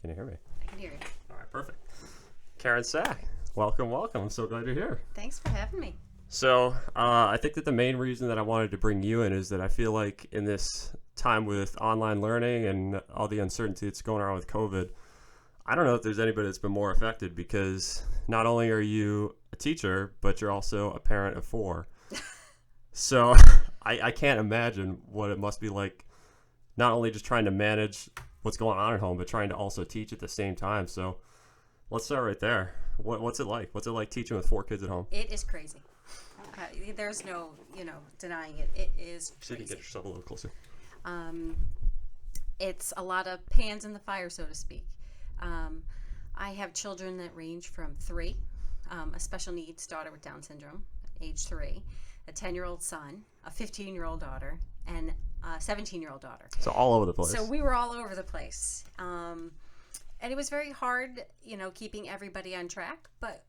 Can you hear me? I can hear you. All right, perfect. Karen Sak, welcome. I'm so glad you're here. Thanks for having me. So I think that the main reason that I wanted to bring you in is that I feel like in this time with online learning and all the uncertainty that's going on with COVID, I don't know if there's anybody that's been more affected because not only are you a teacher, but you're also a parent of 4. So I can't imagine what it must be like, not only just trying to manage what's going on at home, but trying to also teach at the same time. So let's start right there. What's it like? What's it like teaching with 4 kids at home? It is crazy. There's no, denying it. It is crazy. So you can get yourself a little closer. It's a lot of pans in the fire, so to speak. I have children that range from 3, a special needs daughter with Down syndrome, age 3, a 10-year-old son, a 15-year-old daughter, and a 17-year-old daughter. So all over the place. So we were all over the place. And it was very hard, keeping everybody on track, but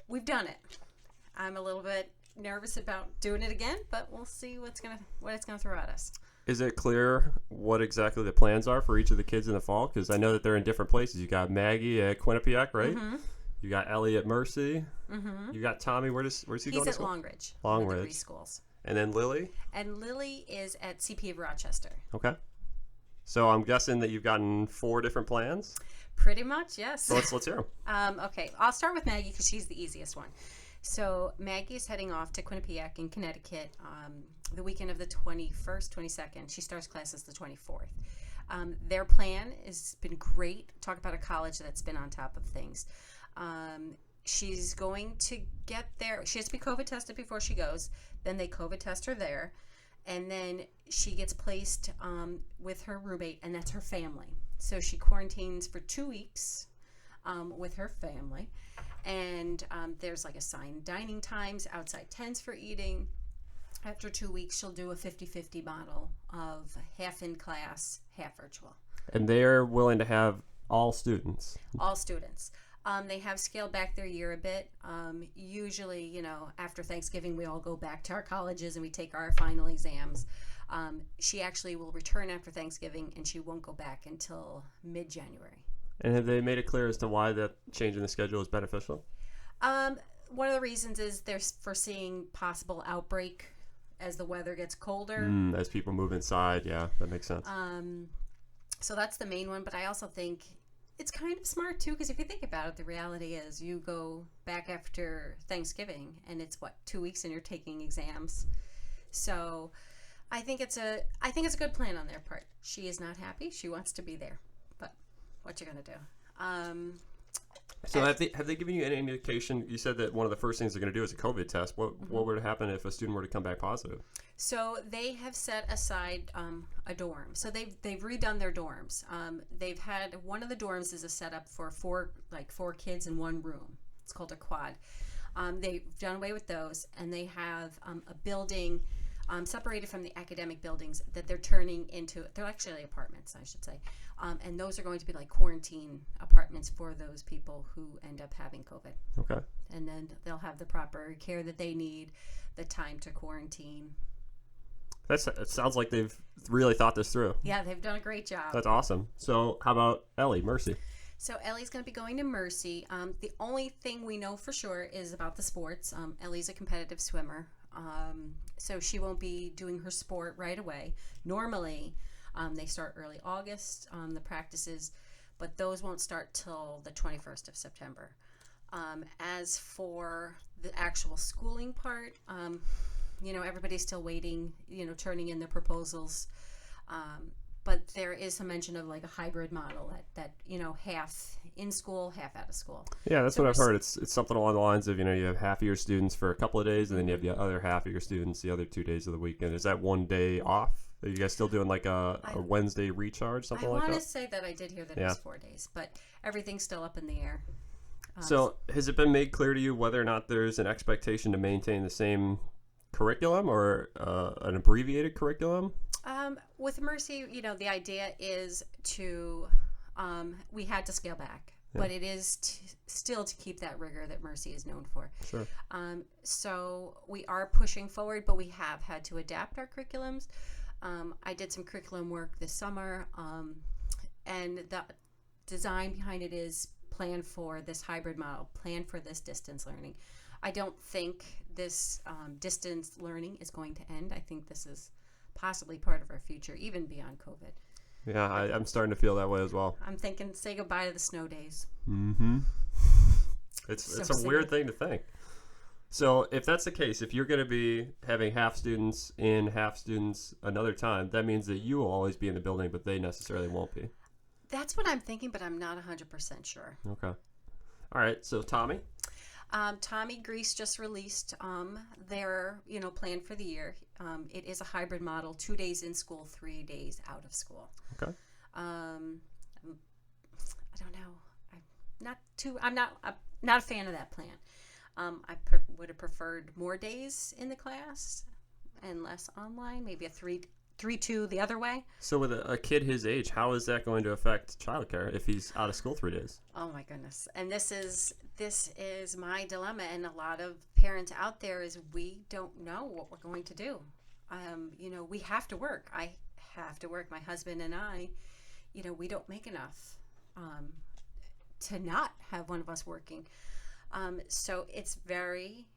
we've done it. I'm a little bit nervous about doing it again, but we'll see what it's gonna throw at us. Is it clear what exactly the plans are for each of the kids in the fall? Because I know that they're in different places. You got Maggie at Quinnipiac, right? Mm-hmm. You got Ellie at Mercy. Mm-hmm. You got Tommy. Where's he going to school? He's at Longridge. Longridge. One of the schools. And then Lily? And Lily is at CP of Rochester. Okay. So I'm guessing that you've gotten 4 different plans? Pretty much, yes. So let's hear them. Okay, I'll start with Maggie because she's the easiest one. So Maggie's heading off to Quinnipiac in Connecticut the weekend of the 21st, 22nd. She starts classes the 24th. Their plan has been great. Talk about a college that's been on top of things. She's going to get there. She has to be COVID tested before she goes. Then they COVID test her there. And then she gets placed with her roommate, and that's her family. So she quarantines for 2 weeks with her family. And there's like assigned dining times, outside tents for eating. After 2 weeks, she'll do a 50-50 model of half in class, half virtual. And they're willing to have all students? All students. They have scaled back their year a bit. Usually, after Thanksgiving, we all go back to our colleges and we take our final exams. She actually will return after Thanksgiving, and she won't go back until mid-January. And have they made it clear as to why that change in the schedule is beneficial? One of the reasons is they're foreseeing possible outbreak as the weather gets colder. As people move inside, yeah, that makes sense. So that's the main one, but I also think it's kind of smart too, because if you think about it, the reality is you go back after Thanksgiving and it's 2 weeks and you're taking exams. So I think it's a good plan on their part. She is not happy. She wants to be there, but what you gonna do? So have they given you any indication? You said that one of the first things they're going to do is a COVID test. What would happen if a student were to come back positive? So they have set aside a dorm. So they've redone their dorms. They've had one of the dorms is a setup for 4 kids in one room. It's called a quad. They've done away with those, and they have a building separated from the academic buildings that they're turning into. They're actually apartments, I should say. And those are going to be like quarantine apartments for those people who end up having COVID. Okay. And then they'll have the proper care that they need, the time to quarantine. It sounds like they've really thought this through. Yeah, they've done a great job. That's awesome. So how about Ellie, Mercy? So Ellie's going to be going to Mercy. The only thing we know for sure is about the sports. Ellie's a competitive swimmer. So she won't be doing her sport right away. Normally, they start early August, the practices, but those won't start till the 21st of September. As for the actual schooling part, everybody's still waiting, turning in their proposals. But there is some mention of like a hybrid model that half in school, half out of school. Yeah, that's what I've heard. It's something along the lines of, you have half of your students for a couple of days, and then you have the other half of your students the other 2 days of the weekend. Is that one day off? Are you guys still doing like a Wednesday recharge, something like that? I want to say that I did hear that it was 4 days, but everything's still up in the air. So has it been made clear to you whether or not there's an expectation to maintain the same curriculum or an abbreviated curriculum? With Mercy, the idea is to, we had to scale back, but it is still to keep that rigor that Mercy is known for. Sure. So we are pushing forward, but we have had to adapt our curriculums. I did some curriculum work this summer, and design behind it is plan for this hybrid model, plan for this distance learning. I don't think this distance learning is going to end. I think this is possibly part of our future, even beyond COVID. Yeah, I'm starting to feel that way as well. I'm thinking, say goodbye to the snow days. Mm-hmm. It's So a weird thing to think. So if that's the case, if you're going to be having half students in, half students another time, that means that you will always be in the building, but they necessarily won't be. That's what I'm thinking, but I'm not 100% sure. Okay. All right. So Tommy? Tommy Grease just released their plan for the year. It is a hybrid model, 2 days in school, 3 days out of school. Okay. I don't know. I'm not a fan of that plan. I would have preferred more days in the class and less online, maybe a 3-2 the other way. So with a kid his age, how is that going to affect childcare if he's out of school 3 days? Oh my goodness. And this is my dilemma, and a lot of parents out there is we don't know what we're going to do. We have to work. I have to work. My husband and I, we don't make enough to not have one of us working. So it's very,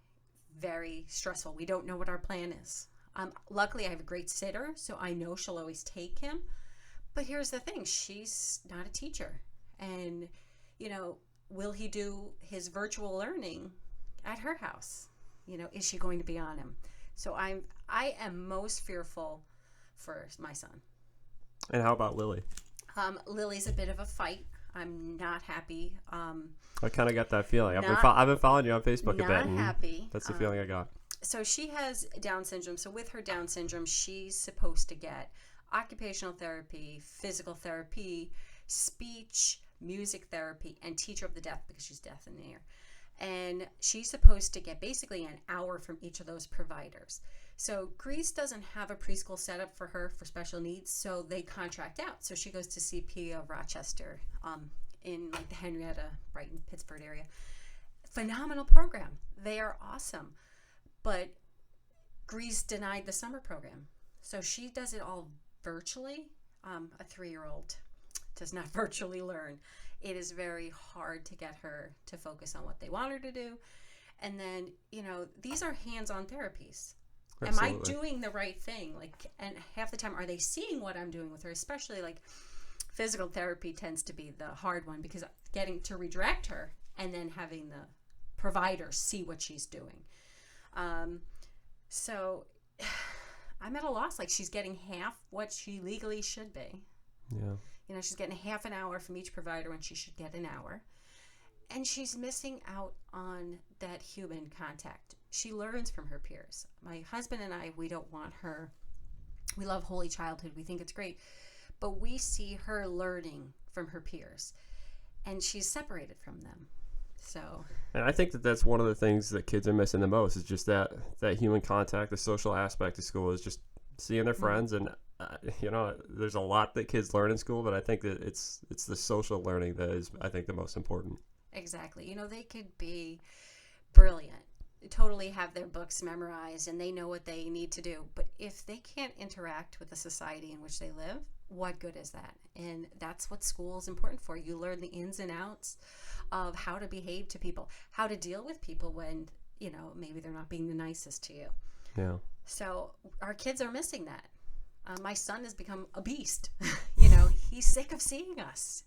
very stressful. We don't know what our plan is. Luckily, I have a great sitter, so I know she'll always take him. But here's the thing. She's not a teacher. And, will he do his virtual learning at her house? Is she going to be on him? So I am most fearful for my son. And how about Lily? Lily's a bit of a fight. I'm not happy. I kind of got that feeling. I've been following you on Facebook a bit. Not happy. That's the feeling I got. So she has Down syndrome. So with her Down syndrome, she's supposed to get occupational therapy, physical therapy, speech, music therapy, and teacher of the deaf because she's deaf in the ear. And she's supposed to get basically an hour from each of those providers. So Greece doesn't have a preschool set up for her for special needs, so they contract out. So she goes to CP of Rochester in like the Henrietta, Brighton, Pittsburgh area. Phenomenal program. They are awesome. But Greece denied the summer program. So she does it all virtually. A 3-year-old does not virtually learn. It is very hard to get her to focus on what they want her to do. And then, these are hands-on therapies. Absolutely. Am I doing the right thing? And half the time, are they seeing what I'm doing with her? Especially physical therapy tends to be the hard one because getting to redirect her and then having the provider see what she's doing. So I'm at a loss. She's getting half what she legally should be. Yeah. She's getting half an hour from each provider when she should get an hour. And she's missing out on that human contact. She learns from her peers. My husband and I, we don't want her. We love Holy Childhood. We think it's great. But we see her learning from her peers. And she's separated from them. So. And I think that's one of the things that kids are missing the most is just that human contact, the social aspect of school is just seeing their friends. And, there's a lot that kids learn in school, but I think that it's the social learning that is, I think, the most important. Exactly. They could be brilliant, totally have their books memorized, and they know what they need to do. But if they can't interact with the society in which they live, what good is that? And that's what school is important for. You learn the ins and outs of how to behave to people, how to deal with people when, maybe they're not being the nicest to you. Yeah. So our kids are missing that. My son has become a beast. He's sick of seeing us.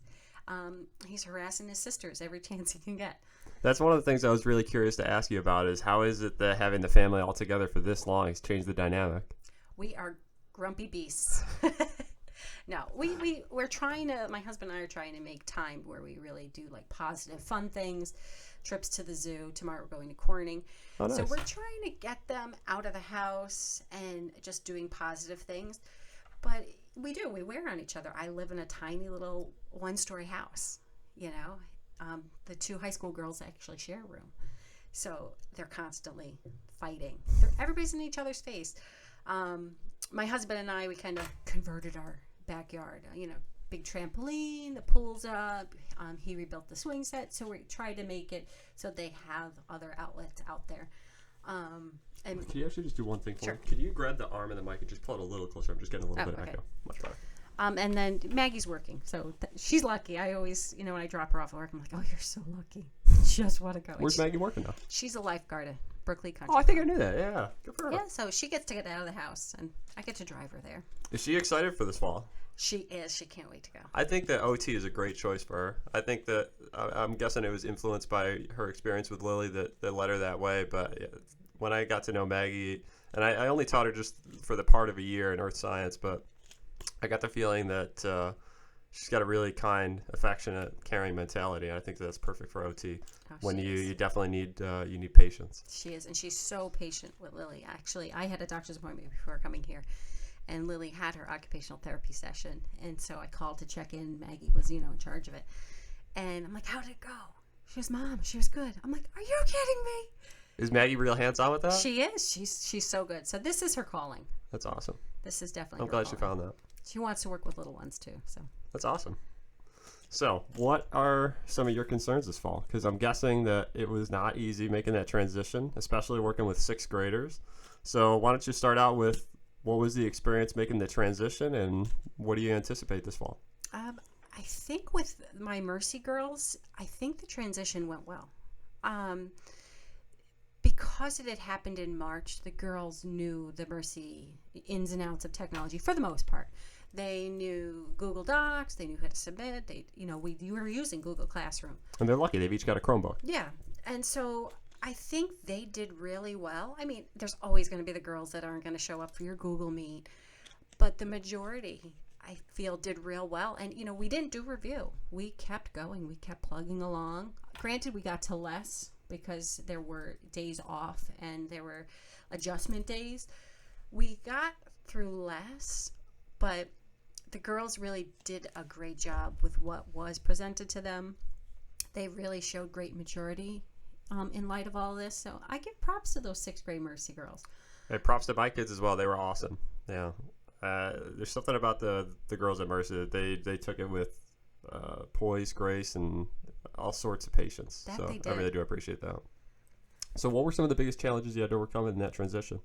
He's harassing his sisters every chance he can get. That's one of the things I was really curious to ask you about is how is it that having the family all together for this long has changed the dynamic? We are grumpy beasts. No, we're trying to, my husband and I are trying to make time where we really do positive, fun things, trips to the zoo. Tomorrow we're going to Corning. Oh, nice. So we're trying to get them out of the house and just doing positive things. But we wear on each other. I live in a tiny little 1-story house, the 2 high school girls actually share a room. So they're constantly fighting. Everybody's in each other's face. My husband and I, we kind of converted our backyard, big trampoline, the pool's up. He rebuilt the swing set. So we tried to make it so they have other outlets out there. And can you actually just do one thing for sure. me? Can you grab the arm of the mic and just pull it a little closer? I'm just getting a little bit of echo. Much better. And then Maggie's working, so she's lucky. I always, when I drop her off at work, I'm like, oh, you're so lucky. Just want to go. Where's Maggie working now? She's a lifeguard at Berkeley Country. Oh, I think I knew that. Yeah, good for her. Yeah, so she gets to get out of the house, and I get to drive her there. Is she excited for this fall? She is. She can't wait to go. I think that OT is a great choice for her. I think that I'm guessing it was influenced by her experience with Lily that led her that way. But when I got to know Maggie, and I only taught her just for the part of a year in earth science, but I got the feeling that she's got a really kind, affectionate, caring mentality. And I think that's perfect for OT. When you definitely need patience. She is, and she's so patient with Lily. Actually, I had a doctor's appointment before coming here, and Lily had her occupational therapy session, and so I called to check in. Maggie was, in charge of it, and I'm like, "How did it go?" She goes, "Mom, she was good." I'm like, "Are you kidding me?" Is Maggie real hands-on with that? She is. She's so good. So this is her calling. That's awesome. This is definitely. I'm glad she found that. She wants to work with little ones too. So that's awesome. So, what are some of your concerns this fall? Because I'm guessing that it was not easy making that transition, especially working with sixth graders. So, why don't you start out with what was the experience making the transition, and what do you anticipate this fall? I think with my Mercy girls, I think the transition went well. Because it had happened in March, the girls knew the Mercy ins and outs of technology for the most part. They knew Google Docs. They knew how to submit. We were using Google Classroom. And they're lucky. They've each got a Chromebook. Yeah. And so I think they did really well. I mean, there's always going to be the girls that aren't going to show up for your Google Meet. But the majority, I feel, did real well. And, we didn't do review. We kept going. We kept plugging along. Granted, we got to less because there were days off and there were adjustment days. We got through less, but the girls really did a great job with what was presented to them. They really showed great maturity in light of all this. So I give props to those sixth grade Mercy girls. Hey, props to my kids as well. They were awesome. Yeah. There's something about the girls at Mercy that they took it with poise, grace, and all sorts of patience. That so they did. I really do appreciate that. So what were some of the biggest challenges you had to overcome in that transition?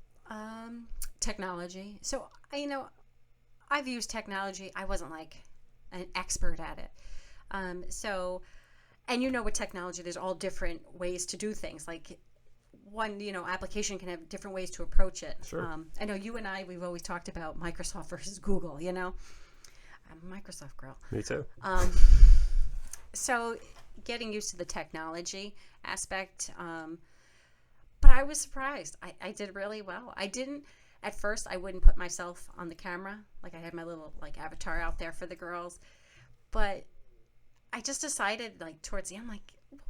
Technology. So, I've used technology. I wasn't like an expert at it. And with technology, there's all different ways to do things. Like one, application can have different ways to approach it. Sure. I know you and we've always talked about Microsoft versus Google, I'm a Microsoft girl. Me too. So getting used to the technology aspect, but I was surprised. I did really well. At first, I wouldn't put myself on the camera. Like I had my little avatar out there for the girls, but I just decided towards the end, why am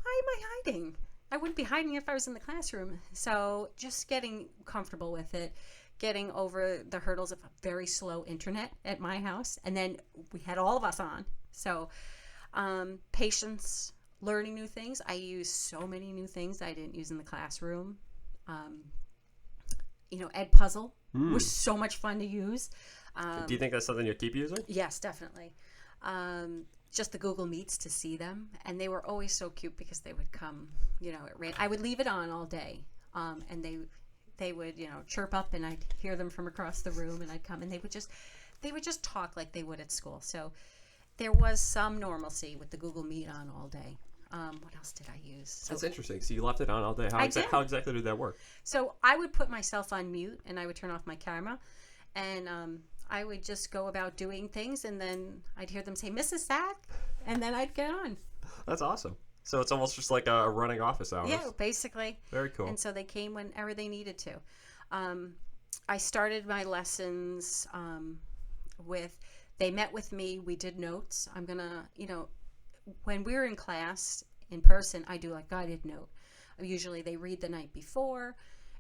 I hiding? I wouldn't be hiding if I was in the classroom. So just getting comfortable with it, getting over the hurdles of a very slow internet at my house. And then we had all of us on. So patience, learning new things. I use so many new things I didn't use in the classroom. EdPuzzle was so much fun to use. Do you think that's something you'll keep using? Yes, definitely. Just the Google Meets to see them, and they were always so cute because they would come. I would leave it on all day, and they would chirp up, and I'd hear them from across the room, and I'd come, and they would just talk like they would at school. So there was some normalcy with the Google Meet on all day. What else did I use? That's interesting. So you left it on all day. How exactly did that work? So I would put myself on mute, and I would turn off my camera, and I would just go about doing things, and then I'd hear them say, "Mrs. Sak," and then I'd get on. That's awesome. So it's almost just like a running office hours. Yeah, basically. Very cool. And so they came whenever they needed to. I started my lessons with, they met with me, we did notes. I'm going to, when we're in class in person, I do a guided note. Usually they read the night before,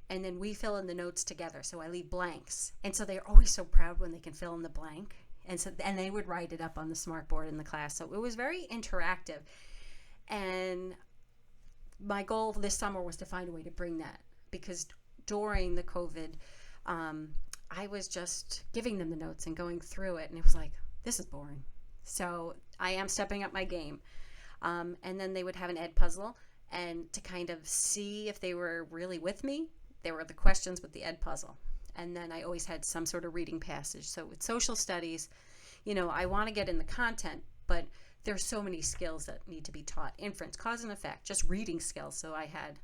and then we fill in the notes together. So I leave blanks. And so they're always so proud when they can fill in the blank. And they would write it up on the smart board in the class. So it was very interactive. And my goal this summer was to find a way to bring that, because during the COVID, I was just giving them the notes and going through it, and it was like, this is boring. So I am stepping up my game. And then they would have an ed puzzle, and to kind of see if they were really with me, there were the questions with the ed puzzle. And then I always had some sort of reading passage. So with social studies, I want to get in the content, but there's so many skills that need to be taught. Inference, cause and effect, just reading skills. So I had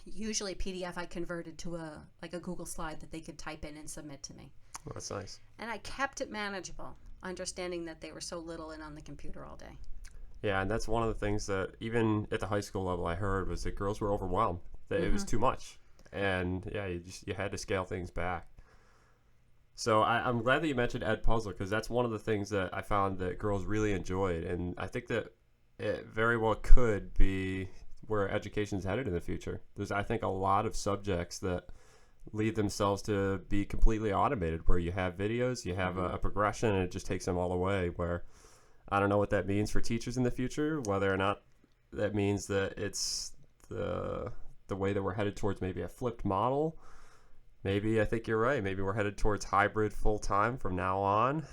usually PDF I converted to a Google slide that they could type in and submit to me. Oh, that's nice. And I kept it manageable, understanding that they were so little and on the computer all day. Yeah, and that's one of the things that even at the high school level I heard was that girls were overwhelmed, that it was too much. And yeah, you had to scale things back. So I'm glad that you mentioned Edpuzzle, because that's one of the things that I found that girls really enjoyed. And I think that it very well could be where education's headed in the future. There's, I think, a lot of subjects that lead themselves to be completely automated, where you have videos, you have a progression, and it just takes them all the way, where I don't know what that means for teachers in the future, whether or not that means that it's the way that we're headed towards maybe a flipped model. Maybe, I think you're right. Maybe we're headed towards hybrid full-time from now on.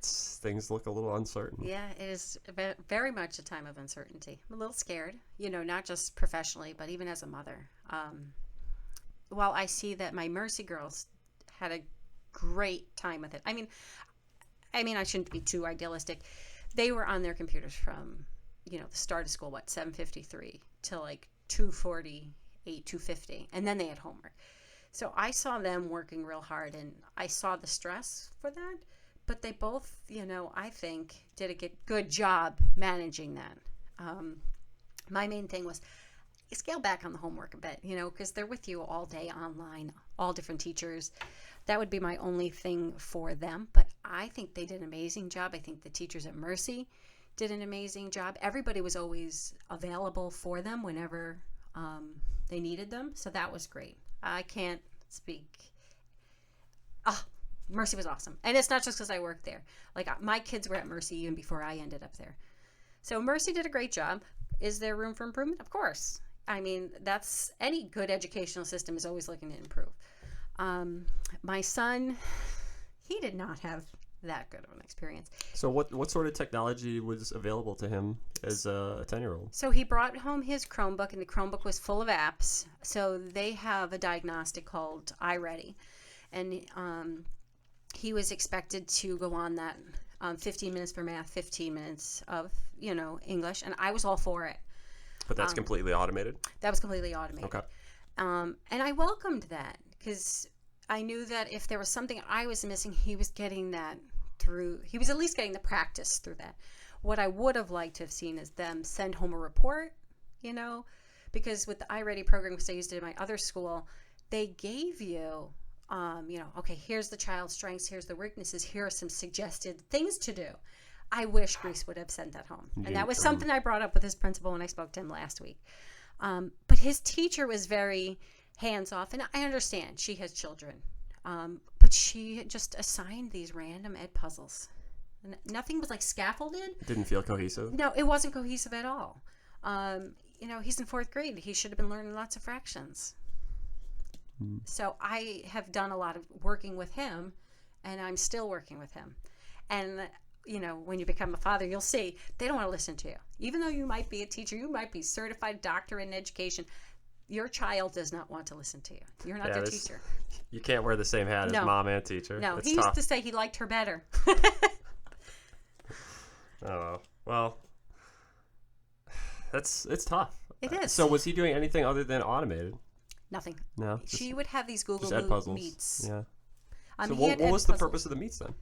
Things look a little uncertain. Yeah, it is very much a time of uncertainty. I'm a little scared, not just professionally, but even as a mother. While I see that my Mercy girls had a great time with it. I mean, I shouldn't be too idealistic. They were on their computers from, the start of school, 7:53 till 2:48, 2:50, and then they had homework. So I saw them working real hard, and I saw the stress for that, but they both, I think, did a good job managing that. My main thing was scale back on the homework a bit, because they're with you all day online, all different teachers. That would be my only thing for them, but I think they did an amazing job. I think the teachers at Mercy did an amazing job. Everybody was always available for them whenever they needed them, so that was great. I can't speak. Mercy was awesome. And it's not just because I worked there. My kids were at Mercy even before I ended up there. So Mercy did a great job. Is there room for improvement? Of course. I mean, that's any good educational system is always looking to improve. My son, he did not have that good of an experience. So what sort of technology was available to him as a 10-year-old? So he brought home his Chromebook, and the Chromebook was full of apps. So they have a diagnostic called iReady, and he was expected to go on that 15 minutes for math, 15 minutes of English, and I was all for it. But that's completely automated? That was completely automated. Okay. And I welcomed that, because I knew that if there was something I was missing, he was getting that through. He was at least getting the practice through that. What I would have liked to have seen is them send home a report, because with the iReady program, because I used it in my other school, they gave you, okay, here's the child's strengths, here's the weaknesses, here are some suggested things to do. I wish Greece would have sent that home. And that was something I brought up with his principal when I spoke to him last week. But his teacher was very hands-off, and I understand she has children. But she just assigned these random ed puzzles. And nothing was scaffolded. Didn't feel cohesive? No, it wasn't cohesive at all. He's in 4th grade. He should have been learning lots of fractions. So I have done a lot of working with him, and I'm still working with him. And when you become a father, you'll see they don't want to listen to you. Even though you might be a teacher, you might be certified doctor in education, your child does not want to listen to you. You're not their teacher. You can't wear the same hat as mom and teacher. No, it's he tough. used to say he liked her better. Oh, well, it's tough. It is. So was he doing anything other than automated? Nothing. No. She would have these Google ed puzzles. Meets. Yeah. So what was the purpose of the meets then?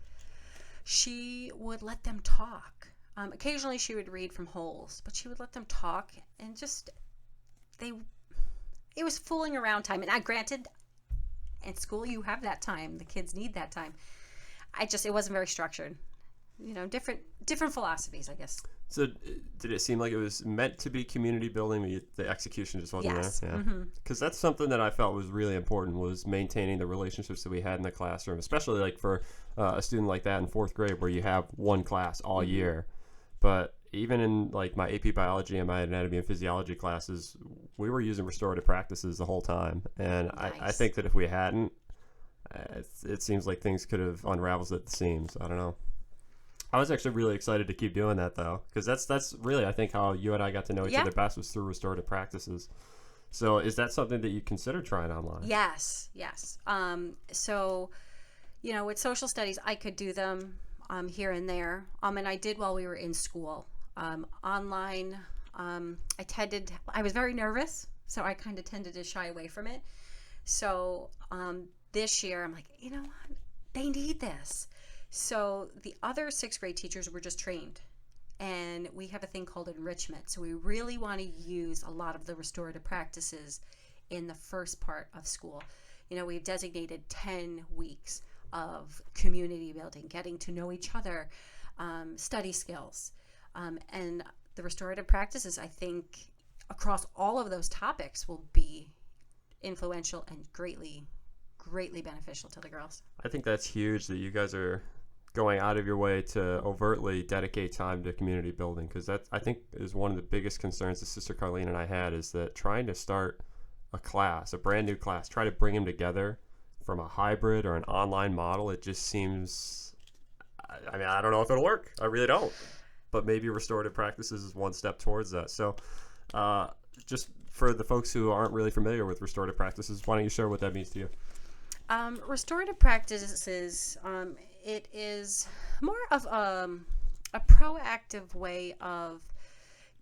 She would let them talk. Occasionally she would read from holes, but she would let them talk, and just it was fooling around time. And granted, at school you have that time. The kids need that time. It wasn't very structured. Different philosophies, I guess. So did it seem like it was meant to be community building? The execution just wasn't there? Yeah. Because that's something that I felt was really important, was maintaining the relationships that we had in the classroom, especially for a student like that in 4th grade, where you have one class all year. But even in my AP biology and my anatomy and physiology classes, we were using restorative practices the whole time. And nice. I think that if we hadn't, it seems like things could have unraveled at the seams. I don't know. I was actually really excited to keep doing that, though, because that's really, I think, how you and I got to know each other best, was through restorative practices. So is that something that you consider trying online? Yes. So, With social studies, I could do them here and there. And I did while we were in school. Online, I was very nervous, so I kind of tended to shy away from it. So this year, I'm like, you know what? They need this. So the other sixth grade teachers were just trained. And we have a thing called enrichment. So we really want to use a lot of the restorative practices in the first part of school. We've designated 10 weeks of community building, getting to know each other, study skills. And the restorative practices, I think, across all of those topics will be influential and greatly beneficial to the girls. I think that's huge that you guys are going out of your way to overtly dedicate time to community building, because that, I think, is one of the biggest concerns that Sister Carlene and I had, is that trying to start a brand new class, try to bring them together from a hybrid or an online model, it just seems, I don't know if it'll work. I really don't. But maybe restorative practices is one step towards that. So just for the folks who aren't really familiar with restorative practices, why don't you share what that means to you? Restorative practices, it is more of a proactive way of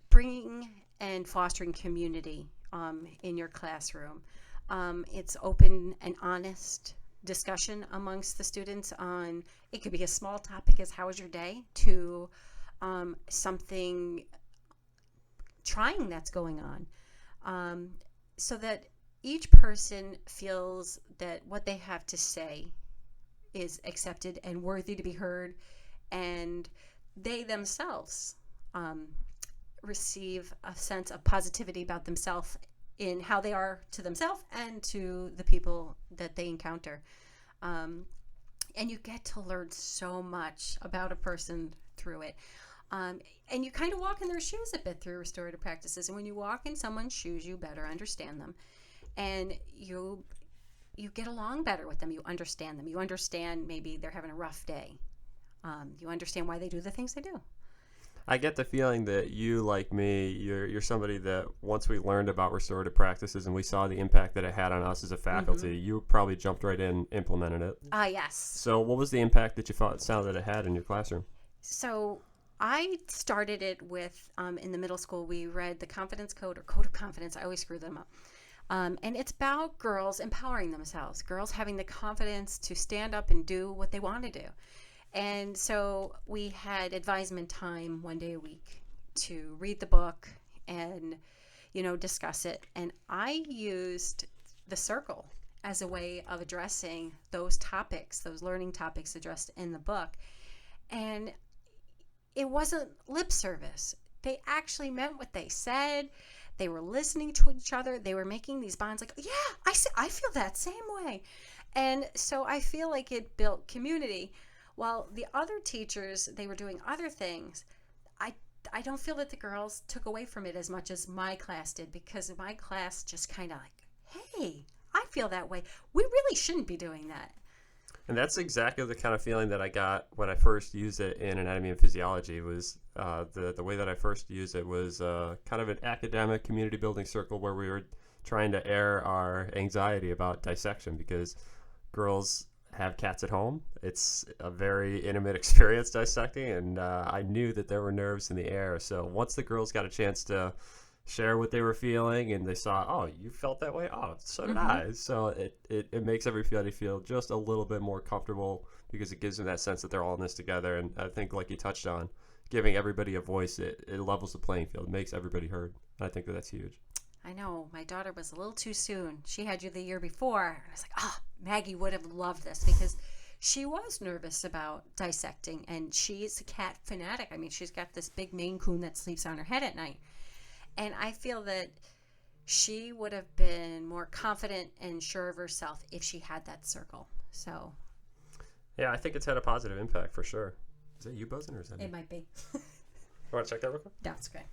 bringing and fostering community in your classroom. It's open and honest discussion amongst the students on, it could be a small topic as how was your day, to something trying that's going on, so that each person feels that what they have to say is accepted and worthy to be heard, and they themselves receive a sense of positivity about themselves in how they are to themselves and to the people that they encounter. And you get to learn so much about a person through it. And you kind of walk in their shoes a bit through restorative practices. And when you walk in someone's shoes, you better understand them. And you get along better with them. You understand them. You understand maybe they're having a rough day. You understand why they do the things they do. I get the feeling that you, like me, you're somebody that once we learned about restorative practices and we saw the impact that it had on us as a faculty, you probably jumped right in, implemented it. Yes. So what was the impact that you found that it had in your classroom? So I started it with, in the middle school, we read the Confidence Code, or Code of Confidence. I always screw them up. And it's about girls empowering themselves, girls having the confidence to stand up and do what they want to do. And so we had advisement time one day a week to read the book and, discuss it. And I used the circle as a way of addressing those topics, those learning topics addressed in the book. And it wasn't lip service. They actually meant what they said. They were listening to each other. They were making these bonds like, yeah, I feel that same way. And so I feel like it built community. While the other teachers, they were doing other things, I don't feel that the girls took away from it as much as my class did, because my class just kind of like, hey, I feel that way. We really shouldn't be doing that. And that's exactly the kind of feeling that I got when I first used it in anatomy and physiology. Was the way that I first used it was kind of an academic community building circle where we were trying to air our anxiety about dissection, because girls have cats at home. It's a very intimate experience dissecting, and I knew that there were nerves in the air. So once the girls got a chance to share what they were feeling and they saw, oh, you felt that way? Oh, so did I. So it makes everybody feel just a little bit more comfortable, because it gives them that sense that they're all in this together. And I think, like you touched on, giving everybody a voice, it levels the playing field, makes everybody heard. And I think that's huge. I know. My daughter was a little too soon. She had you the year before. I was like, Maggie would have loved this, because she was nervous about dissecting, and she's a cat fanatic. I mean, she's got this big Maine Coon that sleeps on her head at night. And I feel that she would have been more confident and sure of herself if she had that circle. So, yeah, I think it's had a positive impact for sure. Is that you buzzing, or is that me? It might be. You want to check that real quick? That's okay.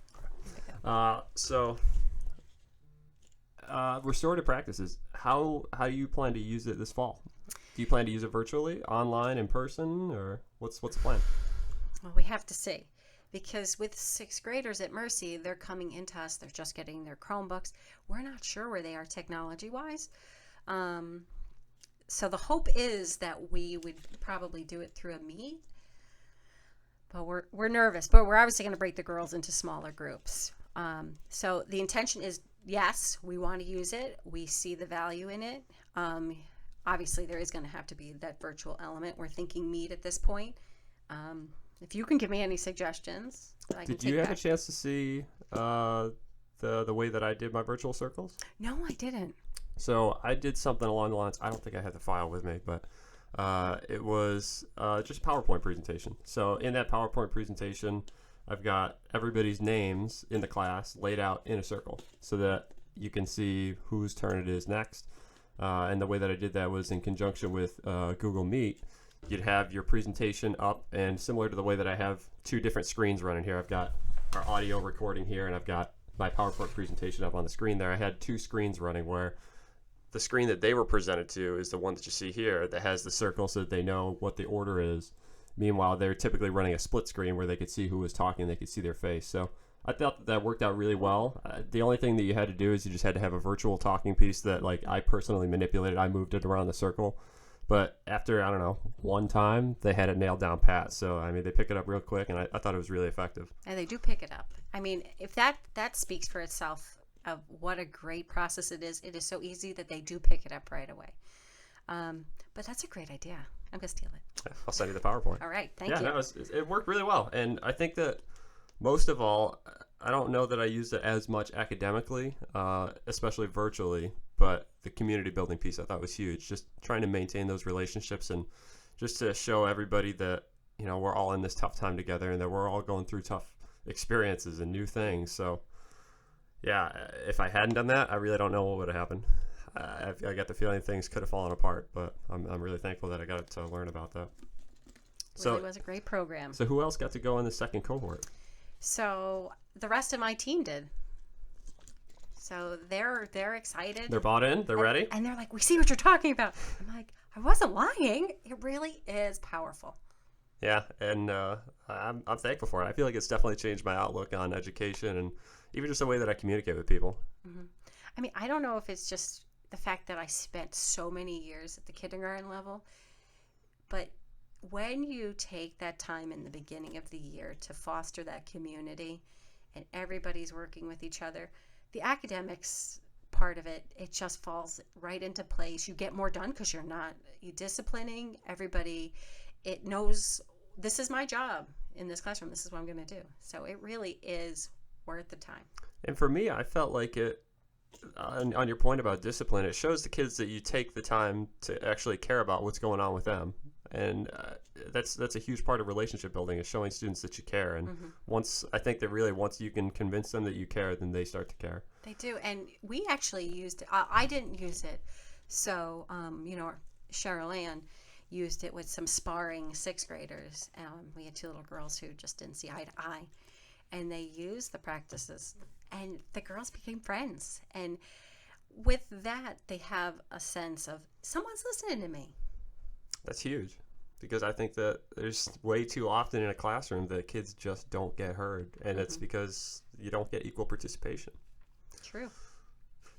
Restorative practices. How do you plan to use it this fall? Do you plan to use it virtually, online, in person, or what's the plan? Well, we have to see. Because with sixth graders at Mercy, they're coming into us. They're just getting their Chromebooks. We're not sure where they are technology-wise. So the hope is that we would probably do it through a meet, but we're nervous. But we're obviously going to break the girls into smaller groups. So the intention is, yes, we want to use it. We see the value in it. Obviously, there is going to have to be that virtual element. We're thinking meet at this point. If you can give me any suggestions, I can Did take you have back. a chance to see the way that I did my virtual circles? No, I didn't. So I did something along the lines. I don't think I had the file with me, but it was just a PowerPoint presentation. So in that PowerPoint presentation, I've got everybody's names in the class laid out in a circle so that you can see whose turn it is next. And the way that I did that was in conjunction with Google Meet. You'd have your presentation up, and similar to the way that I have two different screens running here, I've got our audio recording here, and I've got my PowerPoint presentation up on the screen there. I had two screens running where the screen that they were presented to is the one that you see here that has the circle so that they know what the order is. Meanwhile, they're typically running a split screen where they could see who was talking, they could see their face. So I thought that worked out really well. The only thing that you had to do is you just had to have a virtual talking piece that like I personally manipulated. I moved it around the circle. But after, I don't know, one time, they had it nailed down pat. So, I mean, they pick it up real quick, and I thought it was really effective. And they do pick it up. I mean, if that speaks for itself of what a great process it is so easy that they do pick it up right away. But that's a great idea. I'm going to steal it. I'll send you the PowerPoint. All right. Thank you. Yeah, no, it worked really well. And I think that most of all, I don't know that I used it as much academically, especially virtually, but the community building piece I thought was huge. Just trying to maintain those relationships and just to show everybody that, you know, we're all in this tough time together and that we're all going through tough experiences and new things. So, yeah, if I hadn't done that, I really don't know what would have happened. I got the feeling things could have fallen apart, but I'm really thankful that I got to learn about that. So it was a great program. So who else got to go in the second cohort? So the rest of my team did. So they're excited. They're bought in. They're ready. And they're like, we see what you're talking about. I'm like, I wasn't lying. It really is powerful. Yeah, and I'm thankful for it. I feel like it's definitely changed my outlook on education and even just the way that I communicate with people. Mm-hmm. I mean, I don't know if it's just the fact that I spent so many years at the kindergarten level, but when you take that time in the beginning of the year to foster that community and everybody's working with each other, the academics part of it, it just falls right into place. You get more done because you're disciplining everybody. It knows this is my job in this classroom. This is what I'm going to do. So it really is worth the time. And for me, I felt like it, on your point about discipline, it shows the kids that you take the time to actually care about what's going on with them. And that's a huge part of relationship building, is showing students that you care. And once you can convince them that you care, then they start to care. They do. And we actually used it. I didn't use it. So, Cheryl Ann used it with some sparring sixth graders. We had two little girls who just didn't see eye to eye. And they used the practices. And the girls became friends. And with that, they have a sense of someone's listening to me. That's huge, because I think that there's way too often in a classroom that kids just don't get heard, and it's because you don't get equal participation. True.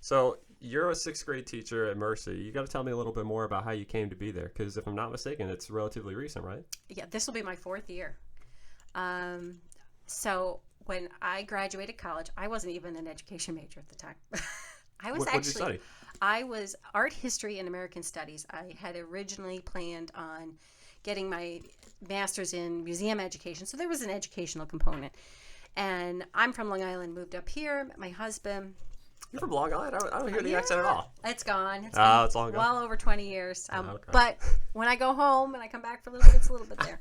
So you're a sixth grade teacher at Mercy. You got to tell me a little bit more about how you came to be there, because if I'm not mistaken, it's relatively recent, right? Yeah, this will be my fourth year. So when I graduated college, I wasn't even an education major at the time. What did you study? I was art history and American studies. I had originally planned on getting my master's in museum education, so there was an educational component. And I'm from Long Island, moved up here, met my husband. You're from Long Island? I don't hear the accent at all. It's gone. It's long gone. Well over 20 years. Okay. But when I go home and I come back for a little bit, it's a little bit there.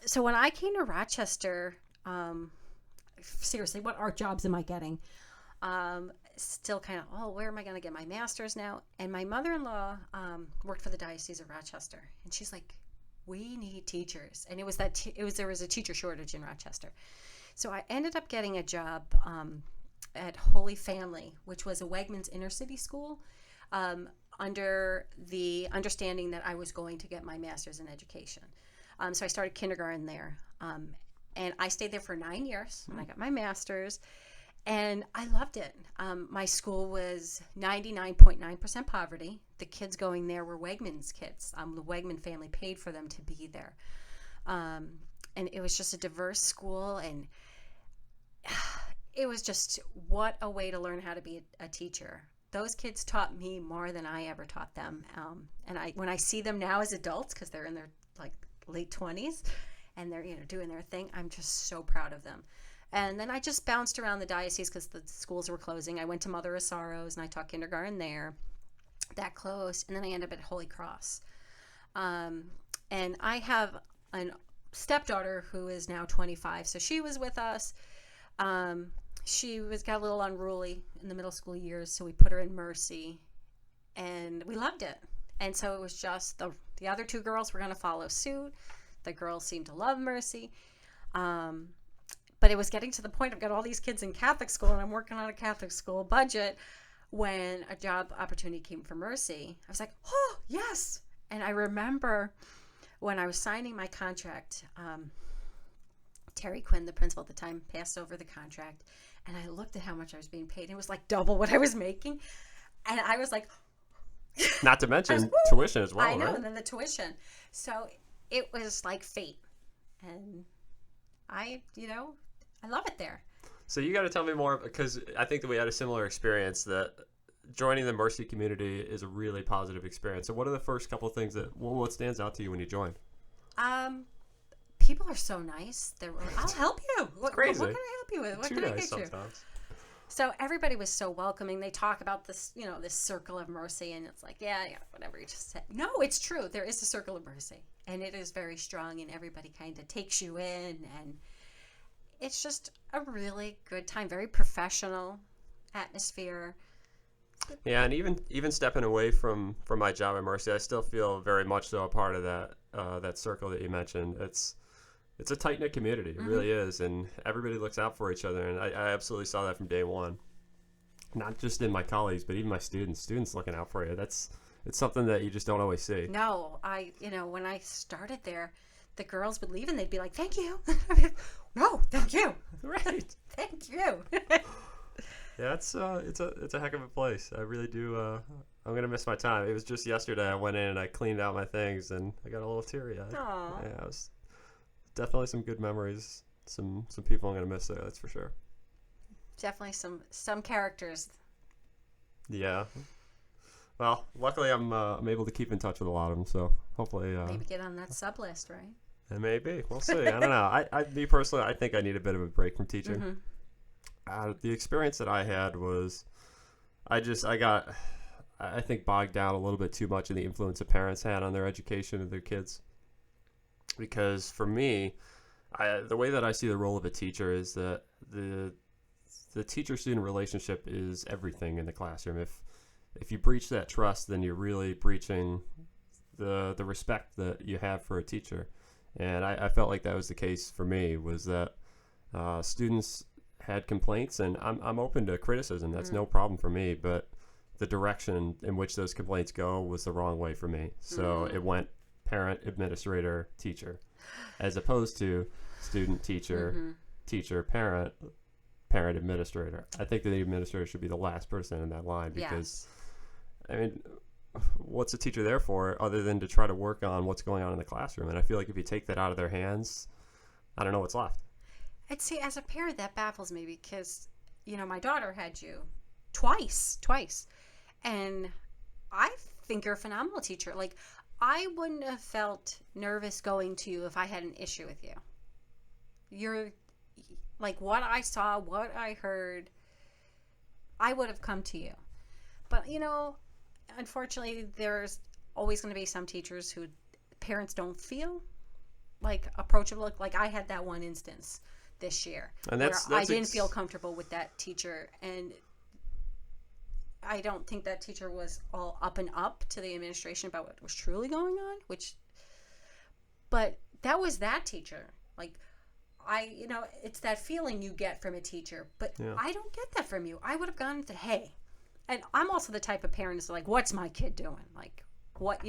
So when I came to Rochester, seriously, what art jobs am I getting? Still kind of, where am I going to get my master's now? And my mother-in-law worked for the Diocese of Rochester, and she's like, we need teachers. And it was there was a teacher shortage in Rochester. So I ended up getting a job at Holy Family, which was a Wegmans inner city school, under the understanding that I was going to get my master's in education. So I started kindergarten there. And I stayed there for 9 years, and I got my master's. And I loved it. My school was 99.9% poverty. The kids going there were Wegmans kids. The Wegman family paid for them to be there. And it was just a diverse school, and it was just, what a way to learn how to be a teacher. Those kids taught me more than I ever taught them. And when I see them now as adults, because they're in their like late 20s and they're doing their thing, I'm just so proud of them. And then I just bounced around the diocese because the schools were closing. I went to Mother of Sorrows and I taught kindergarten there. That closed, and then I ended up at Holy Cross. And I have a stepdaughter who is now 25, so she was with us. She got a little unruly in the middle school years, so we put her in Mercy, and we loved it. And so it was just the other two girls were going to follow suit. The girls seemed to love Mercy. But it was getting to the point, I've got all these kids in Catholic school, and I'm working on a Catholic school budget. When a job opportunity came for Mercy, I was like, oh, yes. And I remember when I was signing my contract, Terry Quinn, the principal at the time, passed over the contract, and I looked at how much I was being paid. It was like double what I was making. And I was like, not to mention tuition as well, I know, right? and then the tuition. So it was like fate. And I love it there. So you got to tell me more, because I think that we had a similar experience, that joining the Mercy community is a really positive experience. So what are the first couple of things what stands out to you when you joined? People are so nice. I'll help you. What can I help you with? What Too can I nice get you? sometimes. So everybody was so welcoming. They talk about this, this circle of mercy, and it's like, yeah, whatever you just said. No, it's true. There is a circle of mercy, and it is very strong, and everybody kind of takes you in, and it's just a really good time. Very professional atmosphere. Yeah, and even stepping away from my job at Mercy, I still feel very much so a part of that circle that you mentioned. It's a tight-knit community. It really is, and everybody looks out for each other, and I absolutely saw that from day one. Not just in my colleagues, but even my students looking out for you. It's something that you just don't always see. No, when I started there, the girls would leave and they'd be like, thank you. No, thank you. Right. Thank you. Yeah, it's a heck of a place. I really do. I'm gonna miss my time. It was just yesterday I went in and I cleaned out my things and I got a little teary-eyed. Aww. Yeah, it was definitely some good memories. Some people I'm gonna miss there. That's for sure. Definitely some characters. Yeah. Well, luckily I'm able to keep in touch with a lot of them. So hopefully. Maybe get on that sub list, right? It may be. We'll see. I don't know. Me personally, I think I need a bit of a break from teaching. The experience that I had was, I got, I think, bogged down a little bit too much in the influence that parents had on their education of their kids. Because for me, the way that I see the role of a teacher is that the teacher-student relationship is everything in the classroom. If you breach that trust, then you're really breaching the respect that you have for a teacher. And I felt like that was the case for me, was that students had complaints, and I'm open to criticism. That's no problem for me, but the direction in which those complaints go was the wrong way for me. So it went parent, administrator, teacher, as opposed to student, teacher, teacher, parent, administrator. I think that the administrator should be the last person in that line, because, I mean, what's a teacher there for other than to try to work on what's going on in the classroom? And I feel like if you take that out of their hands, I don't know what's left. I'd say as a parent, that baffles me because, my daughter had you twice. And I think you're a phenomenal teacher. Like, I wouldn't have felt nervous going to you if I had an issue with you. You're, like, what I saw, what I heard, I would have come to you. But, unfortunately, there's always going to be some teachers who parents don't feel like approachable. Like, I had that one instance this year and where I didn't feel comfortable with that teacher, and I don't think that teacher was all up and up to the administration about what was truly going on, but that was that teacher. Like, it's that feeling you get from a teacher, but I don't get that from you. I would have gone and said, hey, and I'm also the type of parent that's like, what's my kid doing? Like, what,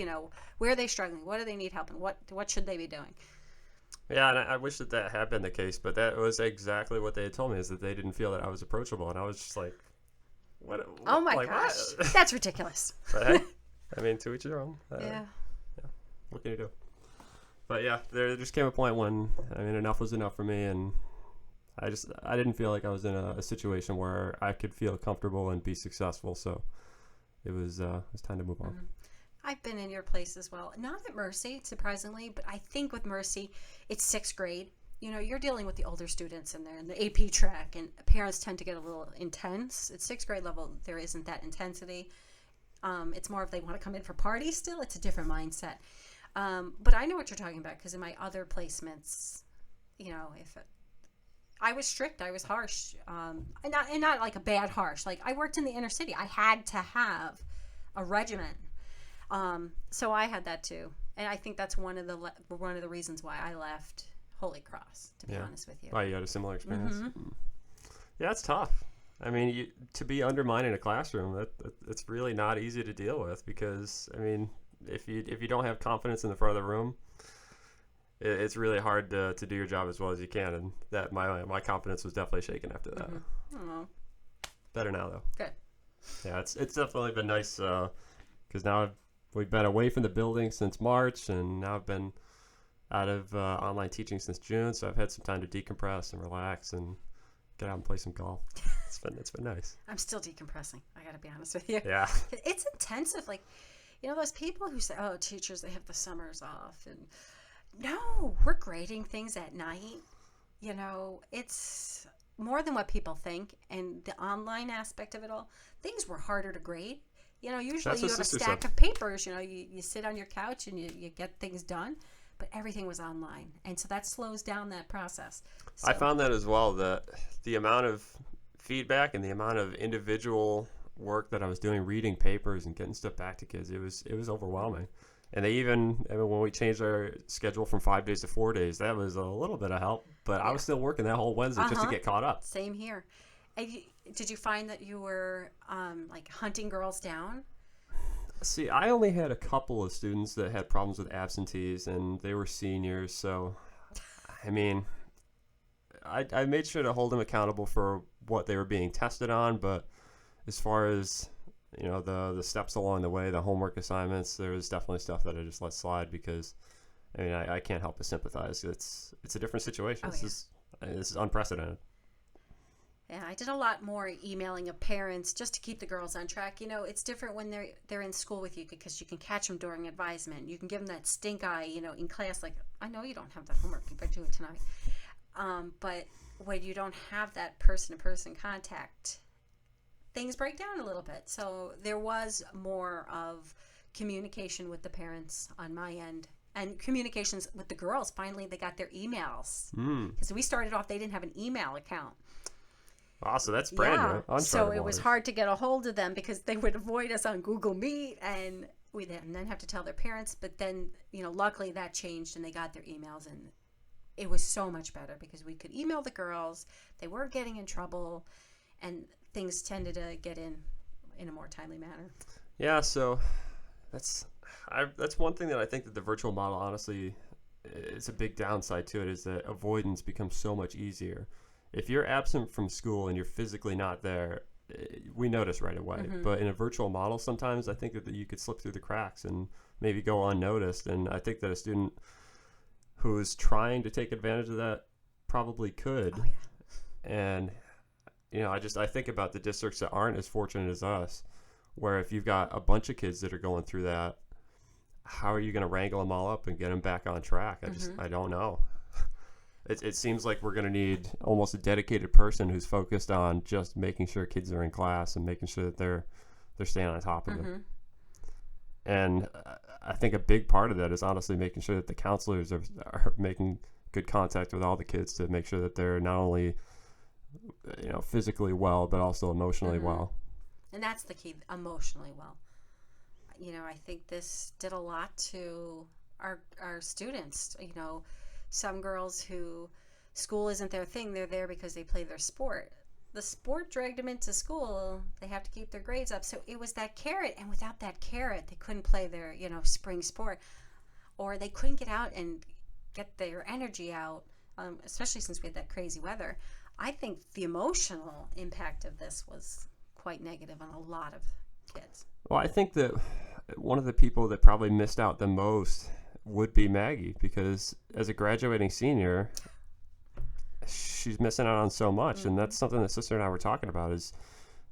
where are they struggling? What do they need help in? What should they be doing? Yeah, and I wish that that had been the case, but that was exactly what they had told me, is that they didn't feel that I was approachable, and I was just like, Oh my like what? gosh, that's ridiculous. But hey, I mean, to each their own. Yeah. What can you do? But yeah, there just came a point when, I mean, enough was enough for me, and I didn't feel like I was in a situation where I could feel comfortable and be successful. So it was time to move on. Mhm. I've been in your place as well. Not at Mercy, surprisingly, but I think with Mercy, it's sixth grade. You know, you're dealing with the older students in there in the AP track, and parents tend to get a little intense. At sixth grade level, there isn't that intensity. It's more if they want to come in for parties still, it's a different mindset. But I know what you're talking about because in my other placements, you know, if I was strict, I was harsh, and not like a bad harsh. Like I worked in the inner city, I had to have a regimen. So I had that too, and I think that's one of the reasons why I left Holy Cross. To be honest with you. Oh, you had a similar experience. Mm-hmm. Yeah, it's tough. I mean, to be undermined in a classroom, it's really not easy to deal with, because I mean, if you don't have confidence in the front of the room, it's really hard to do your job as well as you can. And that my confidence was definitely shaken after that. Mm-hmm. Better now though. Good. Yeah, it's definitely been nice, because now we've been away from the building since March, and now I've been out of online teaching since June, so I've had some time to decompress and relax and get out and play some golf. It's been nice. I'm still decompressing. I got to be honest with you. Yeah. It's intensive. Like, you know, those people who say, "Oh, teachers, they have the summers off," and no, we're grading things at night. You know, it's more than what people think, and the online aspect of it all. Things were harder to grade. You know, usually you have a stack of papers. You know, you sit on your couch and you get things done. But everything was online, and so that slows down that process. So, I found that as well, that the amount of feedback and the amount of individual work that I was doing, reading papers and getting stuff back to kids, it was overwhelming. And they even, I mean, when we changed our schedule from 5 days to 4 days, that was a little bit of help. But I was still working that whole Wednesday just to get caught up. Same here. And did you find that you were like hunting girls down? See, I only had a couple of students that had problems with absentees, and they were seniors. So, I mean, I made sure to hold them accountable for what they were being tested on. But as far as, you know, the steps along the way, the homework assignments, there was definitely stuff that I just let slide, because, I mean, I can't help but sympathize. It's a different situation. This is unprecedented. Yeah, I did a lot more emailing of parents just to keep the girls on track. You know, it's different when they're in school with you, because you can catch them during advisement. You can give them that stink eye, you know, in class, like, I know you don't have that homework, you better do it tonight. But when you don't have that person-to-person contact, things break down a little bit. So there was more of communication with the parents on my end. And communications with the girls. Finally, they got their emails. Because we started off, they didn't have an email account. Wow, so that's brand new. So it was hard to get a hold of them, because they would avoid us on Google Meet, and we then have to tell their parents. But then, you know, luckily that changed, and they got their emails, and it was so much better, because we could email the girls. They weren't getting in trouble, and things tended to get in a more timely manner. Yeah, so that's one thing that I think that the virtual model, honestly, is a big downside to it, is that avoidance becomes so much easier. If you're absent from school and you're physically not there, we notice right away. Mm-hmm. But in a virtual model, sometimes I think that you could slip through the cracks and maybe go unnoticed. And I think that a student who is trying to take advantage of that probably could. Oh, yeah. And, you know, I think about the districts that aren't as fortunate as us, where if you've got a bunch of kids that are going through that, how are you going to wrangle them all up and get them back on track? I don't know. It seems like we're going to need almost a dedicated person who's focused on just making sure kids are in class and making sure that they're staying on top of it. And I think a big part of that is honestly making sure that the counselors are making good contact with all the kids to make sure that they're not only, you know, physically well, but also emotionally well. And that's the key, emotionally well. You know, I think this did a lot to our students. You know, some girls who school isn't their thing, they're there because they play their sport. The sport dragged them into school. They have to keep their grades up. So it was that carrot, and without that carrot, they couldn't play their, you know, spring sport, or they couldn't get out and get their energy out, especially since we had that crazy weather. I think the emotional impact of this was quite negative on a lot of kids. Well, I think that one of the people that probably missed out the most would be Maggie, because as a graduating senior, she's missing out on so much, and that's something that Sister and I were talking about. Is,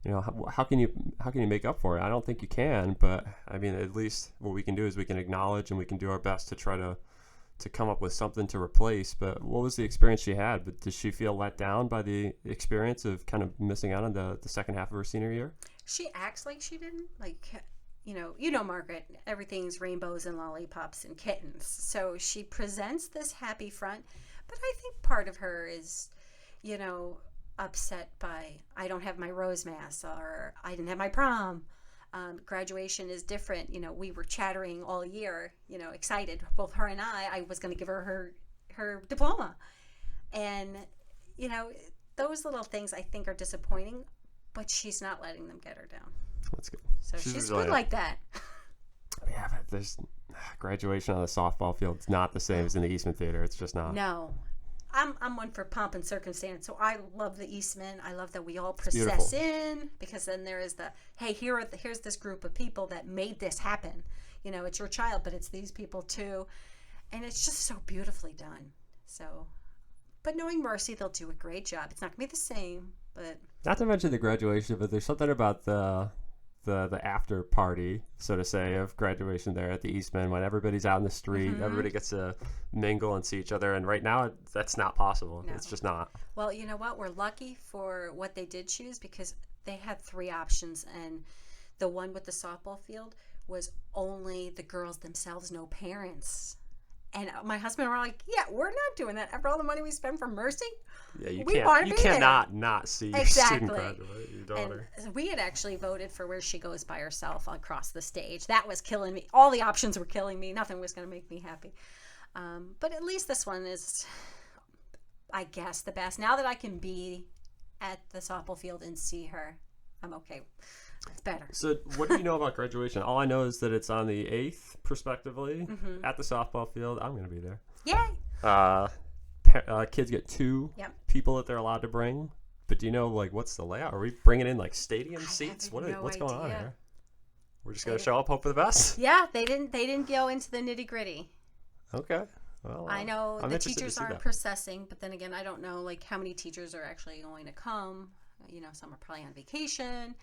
how can you make up for it? I don't think you can, but I mean, at least what we can do is we can acknowledge and we can do our best to try to come up with something to replace. But what was the experience she had? But did she feel let down by the experience of kind of missing out on the second half of her senior year? She acts like she didn't. Like, Margaret, everything's rainbows and lollipops and kittens. So she presents this happy front, but I think part of her is, upset by, I don't have my rose mass, or I didn't have my prom. Graduation is different. We were chattering all year, excited, both her and I was going to give her her diploma. And, those little things I think are disappointing, but she's not letting them get her down. That's good. So she's good like that. Yeah, but there's graduation on the softball field. It's not the same as in the Eastman Theater. It's just not. No. I'm one for pomp and circumstance, so I love the Eastman. I love that we all process in, because then there is hey, here's this group of people that made this happen. It's your child, but it's these people too, and it's just so beautifully done. So, but knowing Mercy, they'll do a great job. It's not gonna be the same, but not to mention the graduation, but there's something about the after party, so to say, of graduation there at the Eastman, when everybody's out in the street, everybody gets to mingle and see each other. And right now, that's not possible. No. It's just not. Well, you know what? We're lucky for what they did choose, because they had 3 options, and the one with the softball field was only the girls themselves, no parents. And my husband and I were like, yeah, we're not doing that. After all the money we spend for Mercy, yeah, you cannot not see your student graduate, your daughter. And we had actually voted for where she goes by herself across the stage. That was killing me. All the options were killing me. Nothing was going to make me happy. But at least this one is, I guess, the best. Now that I can be at the softball field and see her, I'm okay. It's better. So what do you know about graduation? All I know is that it's on the 8th, prospectively, at the softball field. I'm going to be there. Yay! Kids get 2 people that they're allowed to bring. But do you know, what's the layout? Are we bringing in, stadium seats? What's going on here? We're just going to show up, hope for the best? Yeah, they didn't go into the nitty-gritty. Okay. Well, I know the teachers aren't processing, but then again, I don't know, how many teachers are actually going to come. Some are probably on vacation.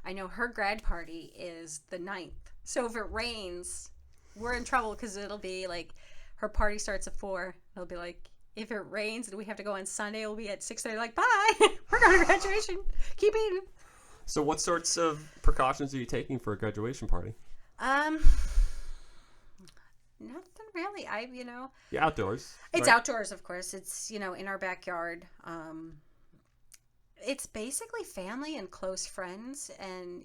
I know her grad party is the 9th. So if it rains, we're in trouble, because it'll be her party starts at 4. It'll be if it rains and we have to go on Sunday, it'll be at 6:30. Bye. We're going to graduation. Keep eating. So what sorts of precautions are you taking for a graduation party? Nothing really. Yeah, outdoors. It's outdoors, of course. It's, in our backyard. It's basically family and close friends, and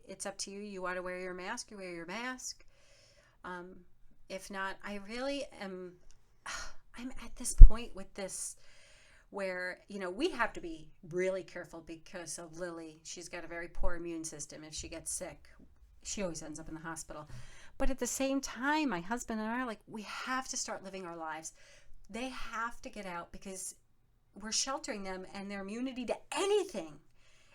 it's up to you. You want to wear your mask, you wear your mask. If not, I really am. I'm at this point with this where we have to be really careful because of Lily. She's got a very poor immune system. If she gets sick, she always ends up in the hospital. But at the same time, my husband and I are we have to start living our lives. They have to get out, because we're sheltering them, and their immunity to anything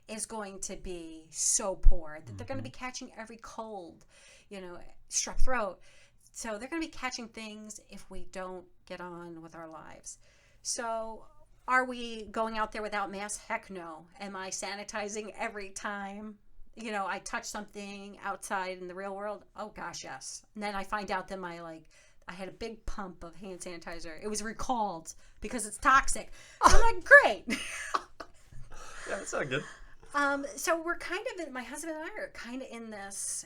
is going to be so poor that they're going to be catching every cold, strep throat. So they're going to be catching things if we don't get on with our lives. So are we going out there without masks? Heck no. Am I sanitizing every time, I touch something outside in the real world? Oh gosh, yes. And then I find out that I had a big pump of hand sanitizer. It was recalled because it's toxic. So I'm great. Yeah, that's not good. So we're my husband and I are kind of in this,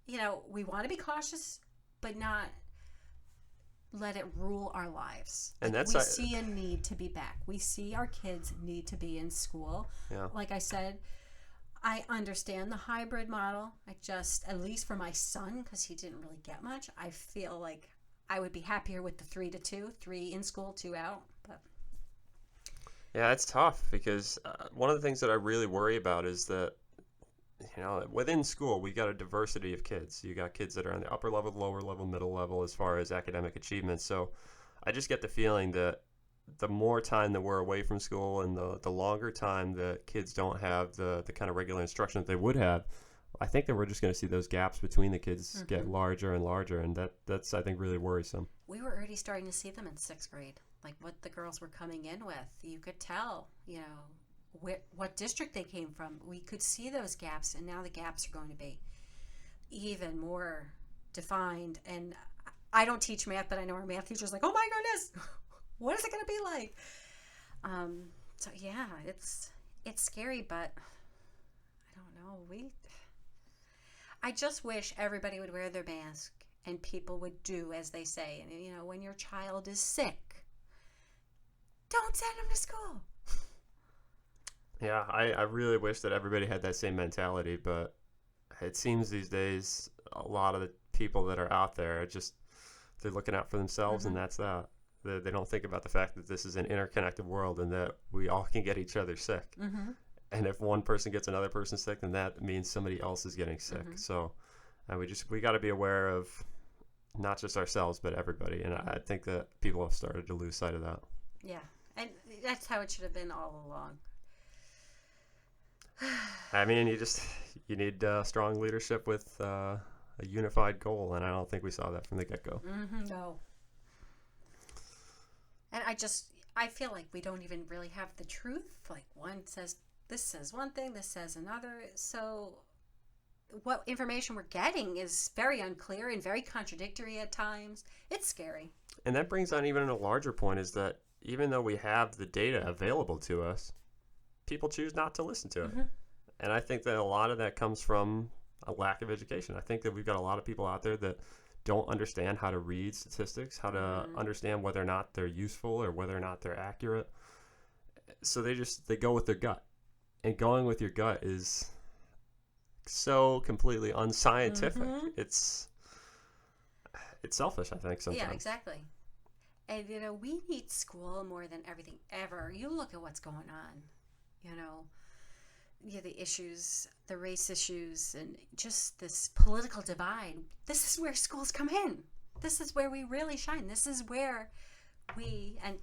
we want to be cautious, but not let it rule our lives. And we see a need to be back. We see our kids need to be in school. Yeah. Like I said, I understand the hybrid model. At least for my son, because he didn't really get much, I feel like I would be happier with the 3 to 2, 3 in school, 2 out. But yeah, it's tough, because one of the things that I really worry about is that within school, we got a diversity of kids. You got kids that are on the upper level, lower level, middle level as far as academic achievement. So I just get the feeling that the more time that we're away from school and the longer time that kids don't have the kind of regular instruction that they would have, I think that we're just going to see those gaps between the kids get larger and larger. And that's, I think, really worrisome. We were already starting to see them in 6th grade, like what the girls were coming in with. You could tell, what district they came from. We could see those gaps, and now the gaps are going to be even more defined. And I don't teach math, but I know our math teacher's like, oh my goodness, what is it going to be like? So yeah, it's scary, but I don't know. I just wish everybody would wear their mask and people would do as they say. And when your child is sick, don't send them to school. Yeah, I really wish that everybody had that same mentality, but it seems these days a lot of the people that are out there are just, they're looking out for themselves, and that's that. They don't think about the fact that this is an interconnected world and that we all can get each other sick. And if one person gets another person sick, then that means somebody else is getting sick. So we got to be aware of not just ourselves, but everybody. And I think that people have started to lose sight of that. Yeah, and that's how it should have been all along. I mean, you need strong leadership with a unified goal, and I don't think we saw that from the get-go. No. And I feel like we don't even really have the truth. Like this says one thing, this says another. So what information we're getting is very unclear and very contradictory at times. It's scary. And that brings on even a larger point, is that even though we have the data available to us, people choose not to listen to it. And I think that a lot of that comes from a lack of education. I think that we've got a lot of people out there that don't understand how to read statistics, how to understand whether or not they're useful or whether or not they're accurate. So they go with their gut. And going with your gut is so completely unscientific. It's selfish, I think, sometimes. Yeah, exactly. And, we need school more than everything ever. You look at what's going on, the issues, the race issues, and just this political divide. This is where schools come in. This is where we really shine. This is where and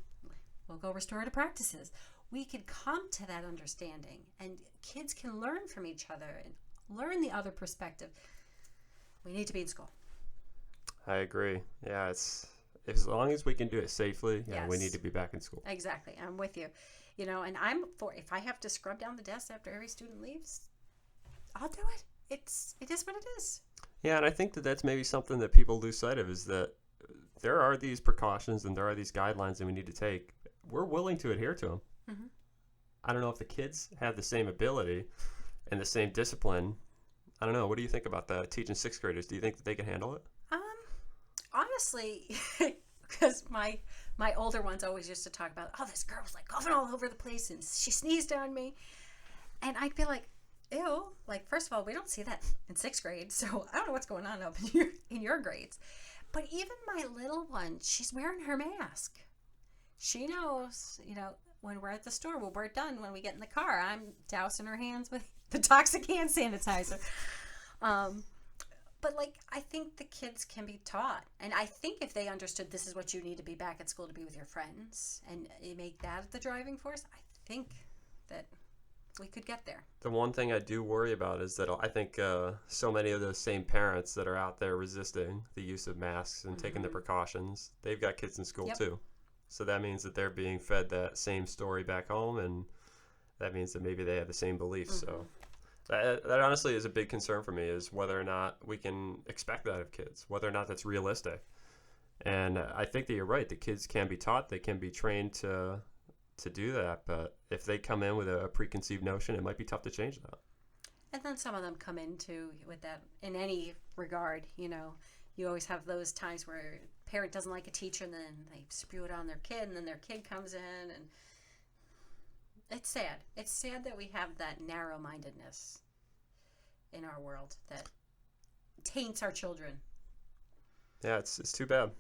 we'll go restorative practices, we could come to that understanding, and kids can learn from each other and learn the other perspective. We need to be in school. I agree. Yeah, as long as we can do it safely, we need to be back in school. Exactly. I'm with you. And I'm for, if I have to scrub down the desk after every student leaves, I'll do it. It is what it is. Yeah, and I think that that's maybe something that people lose sight of, is that there are these precautions and there are these guidelines that we need to take. We're willing to adhere to them. I don't know if the kids have the same ability and the same discipline. I don't know. What do you think about that? Teaching 6th graders, do you think that they can handle it? Honestly, because my older ones always used to talk about, this girl was like coughing all over the place and she sneezed on me. And I'd be like, ew. Like, first of all, we don't see that in 6th grade, so I don't know what's going on up in your grades. But even my little one, she's wearing her mask. She knows, when we're at the store, when we're done, when we get in the car, I'm dousing her hands with the toxic hand sanitizer. But, I think the kids can be taught. And I think if they understood this is what you need to be back at school to be with your friends, and you make that the driving force, I think that we could get there. The one thing I do worry about is that I think so many of those same parents that are out there resisting the use of masks and taking the precautions, they've got kids in school too. So that means that they're being fed that same story back home, and that means that maybe they have the same beliefs. So that honestly is a big concern for me, is whether or not we can expect that of kids, whether or not that's realistic. And I think that you're right. The kids can be taught, they can be trained to do that, but if they come in with a preconceived notion, it might be tough to change that. And then some of them come into with that in any regard. You always have those times where a parent doesn't like a teacher and then they spew it on their kid, and then their kid comes in, and it's sad. It's sad that we have that narrow-mindedness in our world that taints our children. Yeah, it's too bad.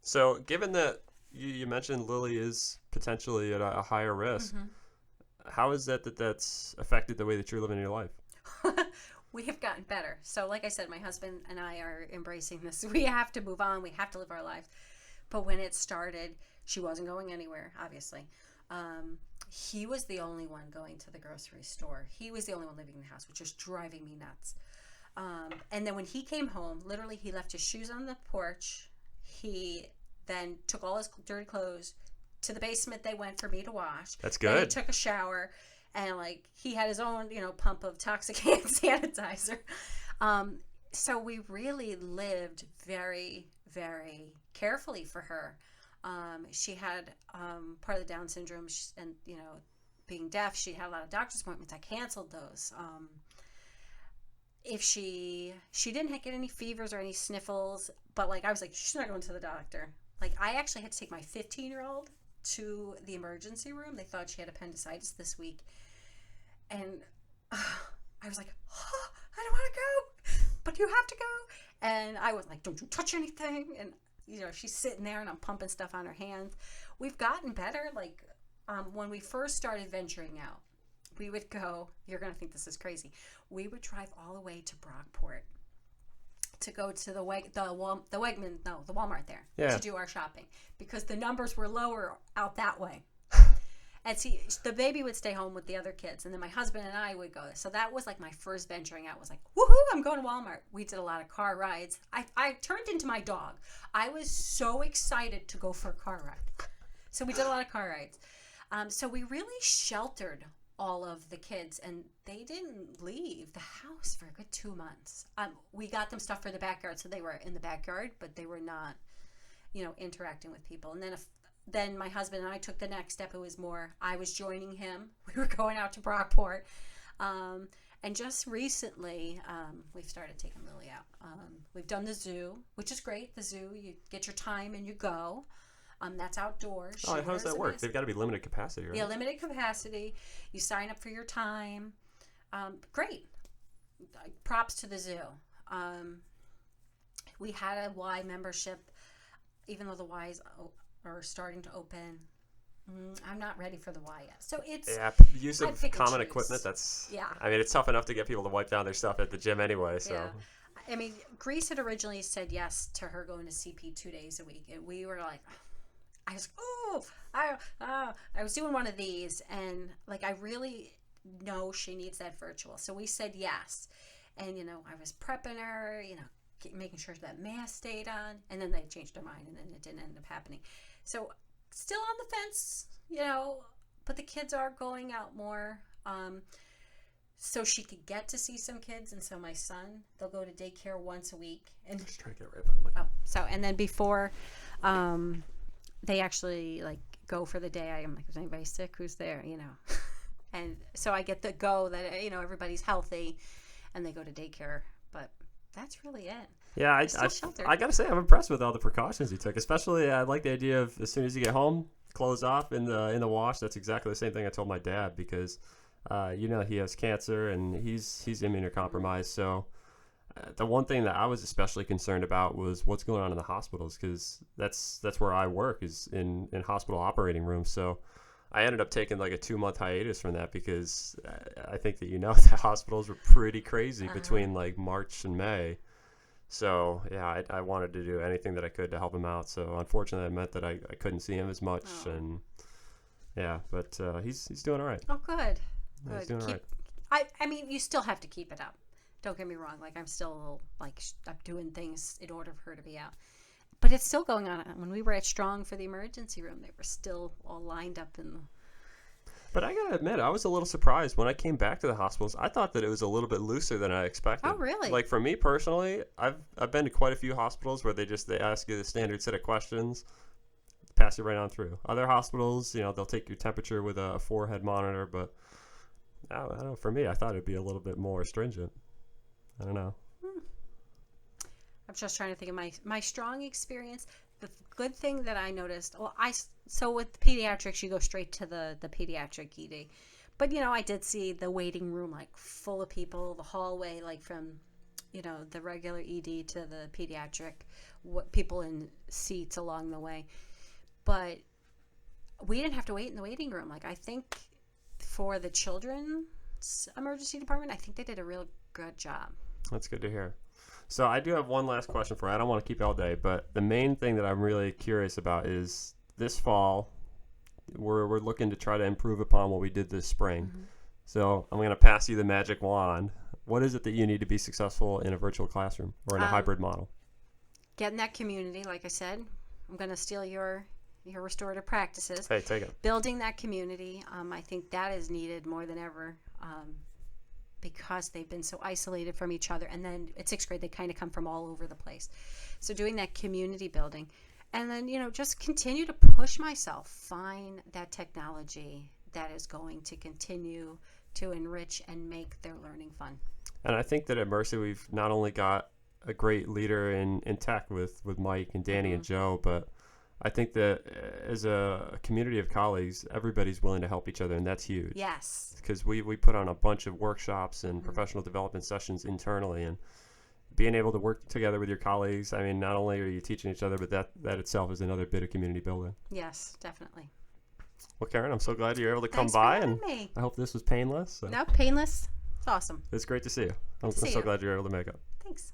So given that you mentioned Lily is potentially at a higher risk, how is that's affected the way that you're living your life? we have gotten better. So like I said, my husband and I are embracing this. We have to move on. We have to live our lives. But when it started, she wasn't going anywhere, obviously. He was the only one going to the grocery store. He was the only one leaving the house, which was driving me nuts. And then when he came home, literally he left his shoes on the porch. He then took all his dirty clothes to the basement. They went for me to wash. That's good. Then he took a shower, and like he had his own, pump of toxic hand sanitizer. So we really lived very, very carefully for her. She had part of the Down syndrome, and being deaf, she had a lot of doctor's appointments. I canceled those. If she didn't get any fevers or any sniffles, but like I was like, she's not going to the doctor. Like I actually had to take my 15-year-old to the emergency room. They thought she had appendicitis this week, and I was like, oh, I don't want to go, but you have to go. And I was like, don't you touch anything. And she's sitting there, and I'm pumping stuff on her hands. We've gotten better. Like when we first started venturing out, we would go, you're going to think this is crazy, we would drive all the way to Brockport to go to the Walmart there to do our shopping, because the numbers were lower out that way. And see, the baby would stay home with the other kids, and then my husband and I would go. So that was like my first venturing out, was like, woohoo, I'm going to Walmart. We did a lot of car rides. I turned into my dog. I was so excited to go for a car ride. So we did a lot of car rides. So we really sheltered all of the kids, and they didn't leave the house for a good 2 months. We got them stuff for the backyard, so they were in the backyard, but they were not, interacting with people. And then my husband and I took the next step. It was more, I was joining him. We were going out to Brockport. And just recently, we've started taking Lily out. We've done the zoo, which is great. The zoo, you get your time and you go. That's outdoors. Oh, how does that work? They've got to be limited capacity, right? Yeah, limited capacity. You sign up for your time. Great. Props to the zoo. We had a Y membership, even though the Ys are starting to open. I'm not ready for the Y yet. So it's use of common equipment. That's it's tough enough to get people to wipe down their stuff at the gym anyway. So. Yeah. I mean, Greece had originally said yes to her going to CP 2 days a week, and we were like, I was I was doing one of these, and like I really know she needs that virtual. So we said yes, and I was prepping her, making sure that mask stayed on, and then they changed their mind, and then it didn't end up happening. So still on the fence, but the kids are going out more. So she could get to see some kids, and so my son, they'll go to daycare once a week. And just trying to get right by the mic. And then before they actually like go for the day, I'm like, is anybody sick? Who's there? And so I get the go that everybody's healthy, and they go to daycare. But that's really it. Yeah, I gotta say I'm impressed with all the precautions you took. Especially, I like the idea of as soon as you get home, clothes off in the wash. That's exactly the same thing I told my dad, because he has cancer and he's immunocompromised. So the one thing that I was especially concerned about was what's going on in the hospitals, because that's where I work, is in hospital operating rooms. So I ended up taking like a 2-month hiatus from that, because I think that the hospitals were pretty crazy between like March and May. So yeah, I wanted to do anything that I could to help him out. So unfortunately, it meant that I couldn't see him as much. And yeah, but he's doing all right. Oh, good. Yeah, he's doing all right. I mean, you still have to keep it up. Don't get me wrong. Like I'm still like I'm doing things in order for her to be out. But it's still going on. When we were at Strong for the emergency room, they were still all lined up in the... But I gotta admit, I was a little surprised when I came back to the hospitals. I thought that it was a little bit looser than I expected. Oh, really? Like for me personally, I've been to quite a few hospitals where they ask you the standard set of questions, pass you right on through. Other hospitals, they'll take your temperature with a forehead monitor, but I don't know. For me, I thought it'd be a little bit more stringent. I don't know. I'm just trying to think of my Strong experience. The good thing that I noticed, so with pediatrics, you go straight to the pediatric ED. But, I did see the waiting room, like, full of people, the hallway, like, from, the regular ED to the pediatric, people in seats along the way. But we didn't have to wait in the waiting room. Like, I think for the children's emergency department, I think they did a real good job. That's good to hear. So I do have one last question for you. I don't want to keep you all day, but the main thing that I'm really curious about is this fall, we're looking to try to improve upon what we did this spring. Mm-hmm. So I'm going to pass you the magic wand. What is it that you need to be successful in a virtual classroom or in a hybrid model? Getting that community, like I said. I'm going to steal your restorative practices. Hey, take it. Building that community, I think that is needed more than ever, because they've been so isolated from each other. And then at 6th grade, they kind of come from all over the place. So doing that community building. And then, just continue to push myself, find that technology that is going to continue to enrich and make their learning fun. And I think that at Mercy, we've not only got a great leader in tech with Mike and Danny and Joe, but I think that as a community of colleagues, everybody's willing to help each other, and that's huge. Yes. Because we put on a bunch of workshops and professional development sessions internally, and being able to work together with your colleagues, I mean, not only are you teaching each other, but that itself is another bit of community building. Yes, definitely. Well, Karen, I'm so glad you were able to come Thanks for by, having and me. I hope this was painless. So. No, painless. It's awesome. It's great to see you. I'm See so you. glad you were able to make it. Thanks.